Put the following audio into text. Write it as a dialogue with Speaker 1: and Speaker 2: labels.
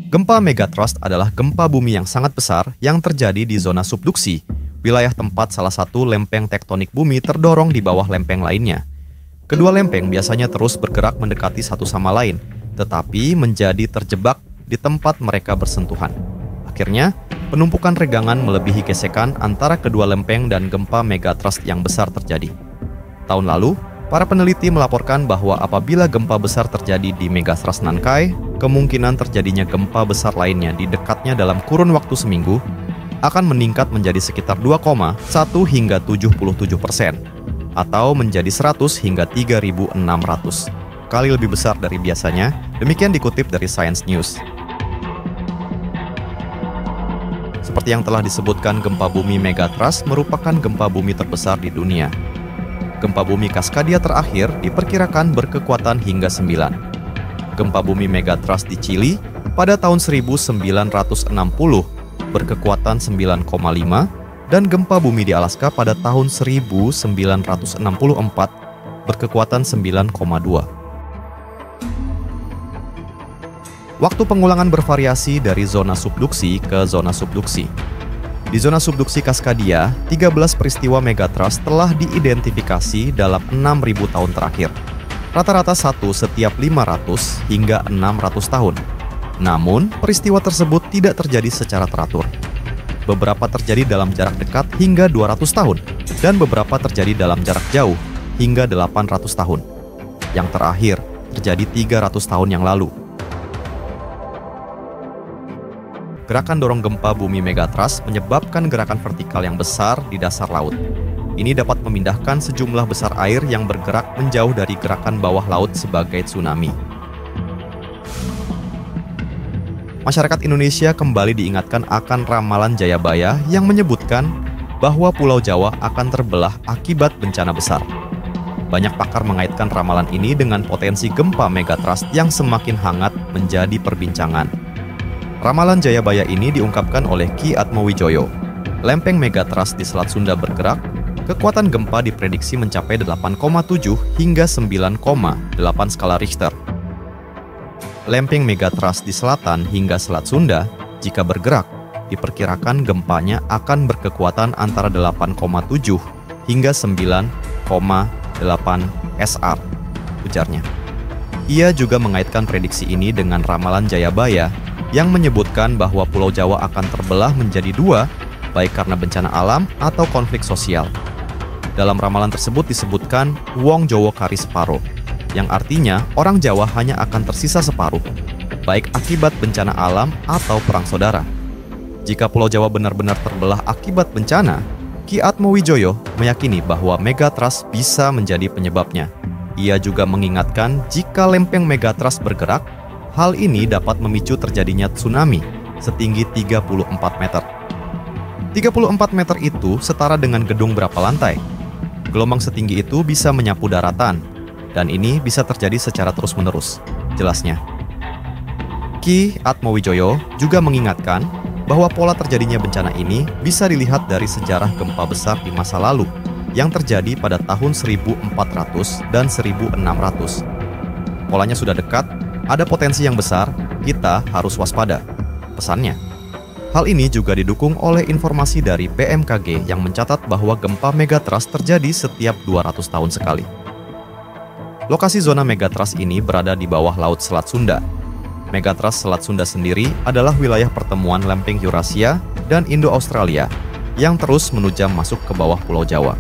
Speaker 1: Gempa megatrust adalah gempa bumi yang sangat besar yang terjadi di zona subduksi, wilayah tempat salah satu lempeng tektonik bumi terdorong di bawah lempeng lainnya. Kedua lempeng biasanya terus bergerak mendekati satu sama lain, tetapi menjadi terjebak di tempat mereka bersentuhan. Akhirnya, penumpukan regangan melebihi gesekan antara kedua lempeng dan gempa megatrust yang besar terjadi. Tahun lalu, para peneliti melaporkan bahwa apabila gempa besar terjadi di megatrust Nankai, kemungkinan terjadinya gempa besar lainnya di dekatnya dalam kurun waktu seminggu akan meningkat menjadi sekitar 2,1 hingga 77%, atau menjadi 100 hingga 3.600 kali lebih besar dari biasanya, demikian dikutip dari Science News. Seperti yang telah disebutkan, gempa bumi megatrust merupakan gempa bumi terbesar di dunia. Gempa bumi Cascadia terakhir diperkirakan berkekuatan hingga 9. Gempa bumi megatrust di Chili pada tahun 1960 berkekuatan 9,5 dan gempa bumi di Alaska pada tahun 1964 berkekuatan 9,2. Waktu pengulangan bervariasi dari zona subduksi ke zona subduksi. Di zona subduksi Cascadia, 13 peristiwa megatrust telah diidentifikasi dalam 6.000 tahun terakhir. Rata-rata satu setiap 500 hingga 600 tahun. Namun, peristiwa tersebut tidak terjadi secara teratur. Beberapa terjadi dalam jarak dekat hingga 200 tahun, dan beberapa terjadi dalam jarak jauh hingga 800 tahun. Yang terakhir terjadi 300 tahun yang lalu. Gerakan dorong gempa bumi megatrust menyebabkan gerakan vertikal yang besar di dasar laut. Ini dapat memindahkan sejumlah besar air yang bergerak menjauh dari gerakan bawah laut sebagai tsunami. Masyarakat Indonesia kembali diingatkan akan ramalan Jayabaya yang menyebutkan bahwa Pulau Jawa akan terbelah akibat bencana besar. Banyak pakar mengaitkan ramalan ini dengan potensi gempa megatrust yang semakin hangat menjadi perbincangan. Ramalan Jayabaya ini diungkapkan oleh Ki Atmowijoyo. Lempeng megatrust di Selat Sunda bergerak, kekuatan gempa diprediksi mencapai 8,7 hingga 9,8 skala Richter. Lempeng megatrust di selatan hingga Selat Sunda, jika bergerak, diperkirakan gempanya akan berkekuatan antara 8,7 hingga 9,8 SR, ujarnya. Ia juga mengaitkan prediksi ini dengan ramalan Jayabaya yang menyebutkan bahwa Pulau Jawa akan terbelah menjadi dua, baik karena bencana alam atau konflik sosial. Dalam ramalan tersebut disebutkan Wong Jowo Kari Separo, yang artinya orang Jawa hanya akan tersisa separuh, baik akibat bencana alam atau perang saudara. Jika Pulau Jawa benar-benar terbelah akibat bencana, Ki Atmowijoyo meyakini bahwa megatrust bisa menjadi penyebabnya. Ia juga mengingatkan jika lempeng megatrust bergerak, hal ini dapat memicu terjadinya tsunami setinggi 34 meter. 34 meter itu setara dengan gedung berapa lantai. Gelombang setinggi itu bisa menyapu daratan, dan ini bisa terjadi secara terus-menerus, jelasnya. Ki Atmowijoyo juga mengingatkan bahwa pola terjadinya bencana ini bisa dilihat dari sejarah gempa besar di masa lalu yang terjadi pada tahun 1400 dan 1600. Polanya sudah dekat, ada potensi yang besar, kita harus waspada, pesannya. Hal ini juga didukung oleh informasi dari BMKG yang mencatat bahwa gempa megatrust terjadi setiap 200 tahun sekali. Lokasi zona megatrust ini berada di bawah Laut Selat Sunda. Megatrust Selat Sunda sendiri adalah wilayah pertemuan lempeng Eurasia dan Indo-Australia yang terus menujam masuk ke bawah Pulau Jawa.